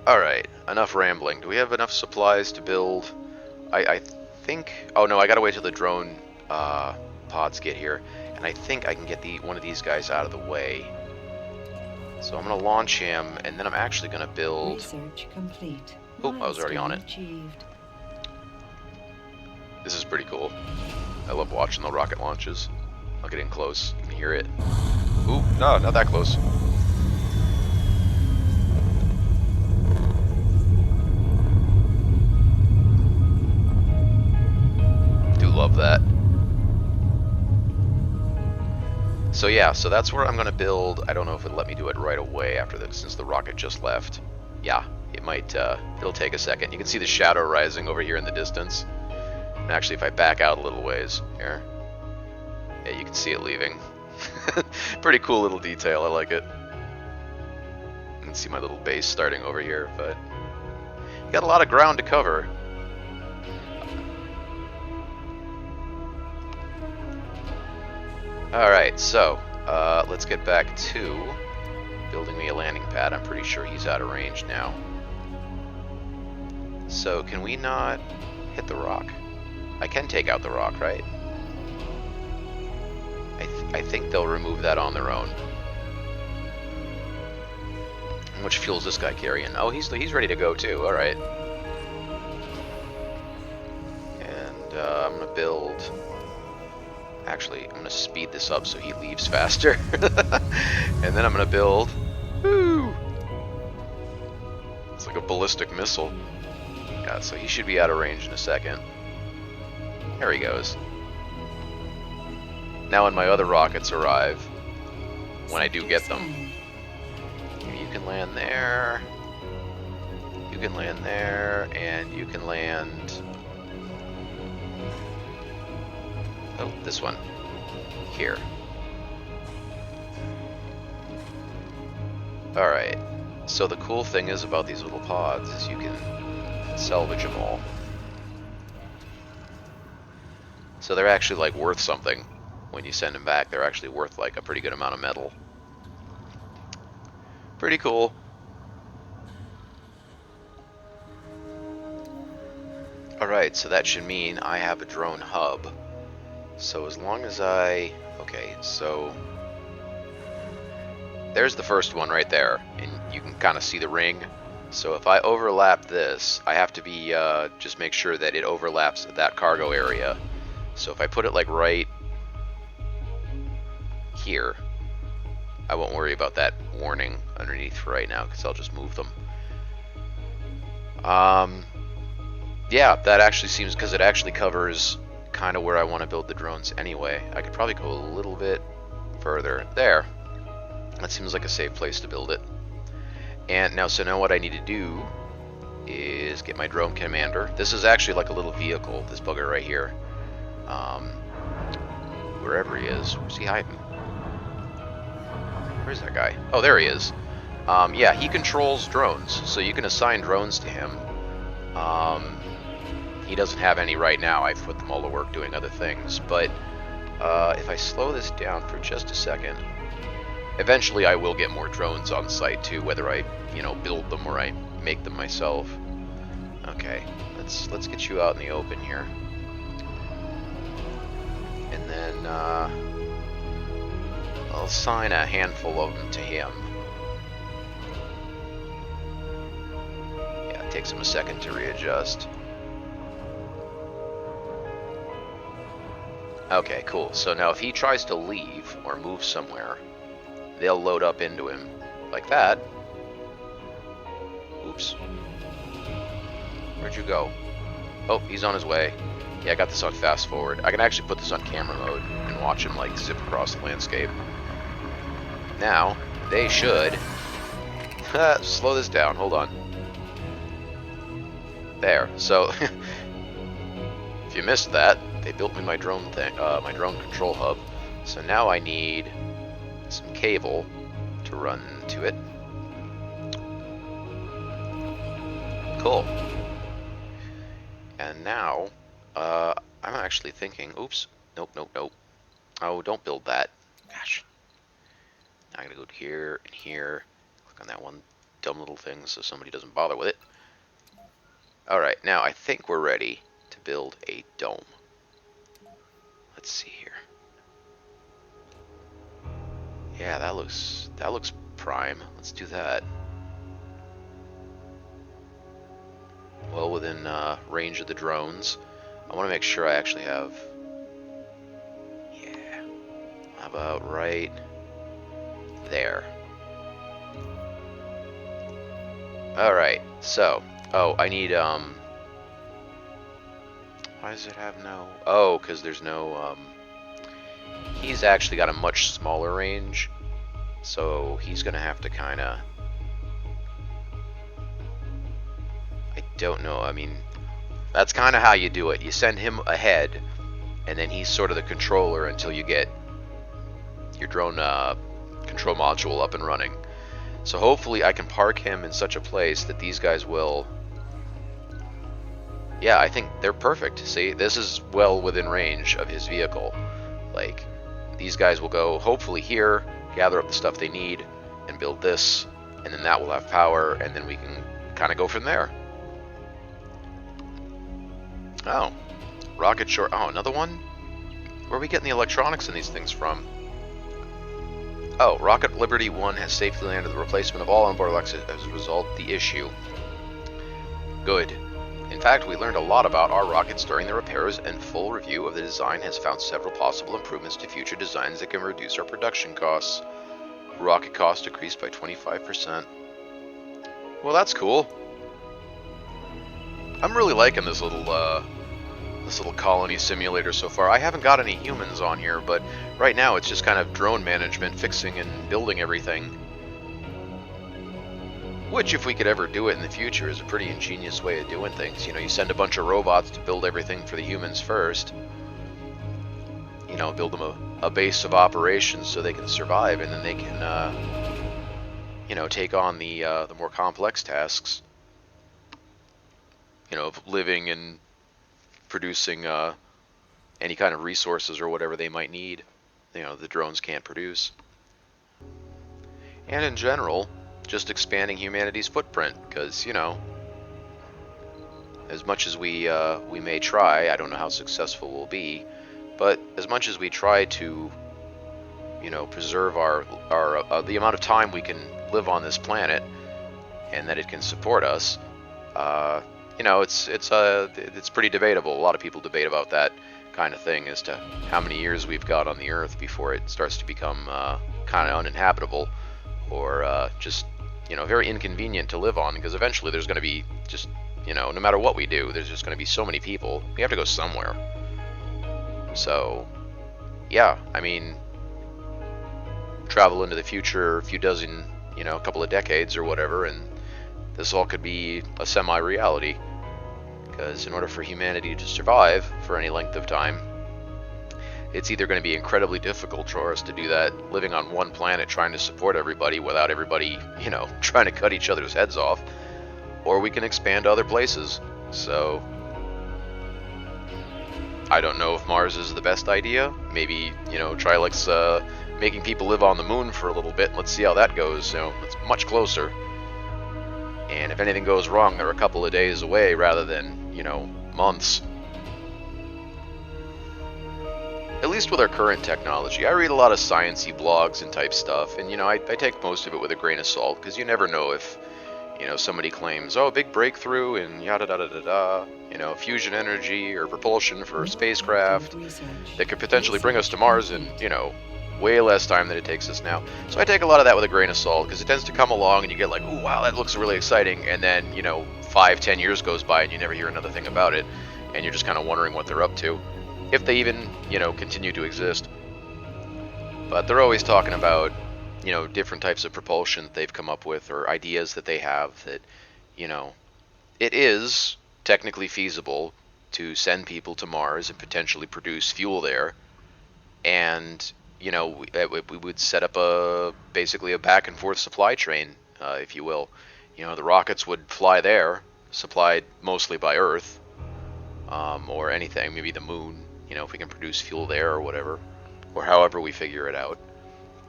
Alright, enough rambling. Do we have enough supplies to build? I think... Oh no, I gotta wait till the drone pods get here. And I think I can get one of these guys out of the way. So I'm gonna launch him, and then I'm actually gonna build... Research complete. Oh, I was already on it. Achieved. This is pretty cool. I love watching the rocket launches. I'll get in close. You can hear it. Ooh, no, not that close. Do love that. So yeah, so that's where I'm going to build. I don't know if it'll let me do it right away after this, since the rocket just left. Yeah, it might, it'll take a second. You can see the shadow rising over here in the distance. And actually, if I back out a little ways, here, yeah, you can see it leaving. Pretty cool little detail, I like it. You can see my little base starting over here, but you got a lot of ground to cover. Alright, so, let's get back to building me a landing pad. I'm pretty sure he's out of range now. So, can we not hit the rock? I can take out the rock, right? I think they'll remove that on their own. How much fuel is this guy carrying? Oh, he's ready to go too, alright. And, I'm gonna build... Actually, I'm going to speed this up so he leaves faster. And then I'm going to build... Woo! It's like a ballistic missile. Yeah, so he should be out of range in a second. There he goes. Now when my other rockets arrive, when I do get them, you can land there, you can land there, and you can land... Oh, this one. Here. Alright. So the cool thing is about these little pods is you can salvage them all. So they're actually like worth something. When you send them back, they're actually worth like a pretty good amount of metal. Pretty cool. Alright, so that should mean I have a drone hub. So as long as I... Okay, so... There's the first one right there, and you can kind of see the ring. So if I overlap this, I have to be, just make sure that it overlaps that cargo area. So if I put it like right here, I won't worry about that warning underneath for right now, because I'll just move them. Yeah, that actually seems, because it actually covers kind of where I want to build the drones anyway. I could probably go a little bit further. There. That seems like a safe place to build it. And now, so now what I need to do is get my drone commander. This is actually like a little vehicle, this bugger right here. Wherever he is. Where's he hiding? Where's that guy? Oh, there he is. Yeah, he controls drones, so you can assign drones to him. He doesn't have any right now. I've put them all to work doing other things. But if I slow this down for just a second, eventually I will get more drones on site too, whether I, build them or I make them myself. Okay, let's get you out in the open here. And then I'll assign a handful of them to him. Yeah, it takes him a second to readjust. Okay, cool. So now if he tries to leave or move somewhere, they'll load up into him like that. Oops. Where'd you go? Oh, he's on his way. Yeah, I got this on fast forward. I can actually put this on camera mode and watch him like zip across the landscape. Now, they should... slow this down, hold on. There, so... if you missed that, they built me my drone my drone control hub. So now I need some cable to run to it. Cool. And now, I'm actually thinking, oops, nope. Oh, don't build that. Gosh. Now I gotta go to here and here. Click on that one. dumb little things so somebody doesn't bother with it. Alright, now I think we're ready to build a dome. Let's see here. Yeah, that looks prime. Let's do that. Well within range of the drones. I want to make sure I actually have... Yeah. How about right there? Alright, so... Oh, I need, Why does it have no... Oh, because there's no, He's actually got a much smaller range, so he's gonna have to kinda... I don't know, I mean... That's kinda how you do it. You send him ahead, and then he's sort of the controller until you get your drone, control module up and running. So hopefully I can park him in such a place that these guys will... Yeah, I think they're perfect. See, this is well within range of his vehicle. Like, these guys will go hopefully here, gather up the stuff they need, and build this, and then that will have power, and then we can kind of go from there. Oh, rocket short. Oh, another one? Where are we getting the electronics in these things from? Oh, Rocket Liberty 1 has safely landed. The replacement of all onboard electronics has resolved the issue. Good. In fact, we learned a lot about our rockets during the repairs, and full review of the design has found several possible improvements to future designs that can reduce our production costs. Rocket cost decreased by 25%. Well, that's cool. I'm really liking this little colony simulator so far. I haven't got any humans on here, but right now it's just kind of drone management, fixing and building everything. Which, if we could ever do it in the future, is a pretty ingenious way of doing things. You know, you send a bunch of robots to build everything for the humans first. You know, build them a base of operations so they can survive, and then they can, you know, take on the more complex tasks. You know, of living and producing any kind of resources or whatever they might need. You know, the drones can't produce. And in general, just expanding humanity's footprint, because, you know, as much as we may try, I don't know how successful we'll be, but as much as we try to, you know, preserve our the amount of time we can live on this planet, and that it can support us, you know, it's pretty debatable. A lot of people debate about that kind of thing as to how many years we've got on the Earth before it starts to become kind of uninhabitable, or just, you know, very inconvenient to live on, because eventually there's going to be just, you know, no matter what we do, there's just going to be so many people. We have to go somewhere. So, yeah, I mean, travel into the future, a few dozen, you know, a couple of decades or whatever, and this all could be a semi-reality. Because in order for humanity to survive for any length of time, it's either going to be incredibly difficult for us to do that, living on one planet trying to support everybody without everybody, you know, trying to cut each other's heads off, or we can expand to other places. So, I don't know if Mars is the best idea. Maybe, you know, try like making people live on the moon for a little bit. Let's see how that goes. You know, it's much closer. And if anything goes wrong, they're a couple of days away rather than, you know, months. At least with our current technology. I read a lot of sciencey blogs and type stuff, and, you know, I take most of it with a grain of salt, because you never know if, you know, somebody claims, oh, big breakthrough and yada da da da da, you know, fusion energy or propulsion for spacecraft that could potentially bring us to Mars in, you know, way less time than it takes us now. So I take a lot of that with a grain of salt, because it tends to come along and you get like, oh wow, that looks really exciting, and then, you know, 5-10 years goes by and you never hear another thing about it, and you're just kind of wondering what they're up to, if they even, you know, continue to exist. But they're always talking about, you know, different types of propulsion that they've come up with, or ideas that they have that, you know, it is technically feasible to send people to Mars and potentially produce fuel there, and, you know, we would set up basically a back and forth supply train, if you will. You know, the rockets would fly there, supplied mostly by Earth, or anything, maybe the moon, you know, if we can produce fuel there or whatever, or however we figure it out.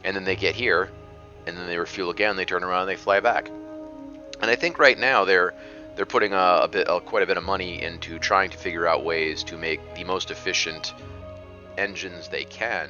And then they get here, and then they refuel again, they turn around and they fly back. And I think right now they're putting quite a bit of money into trying to figure out ways to make the most efficient engines they can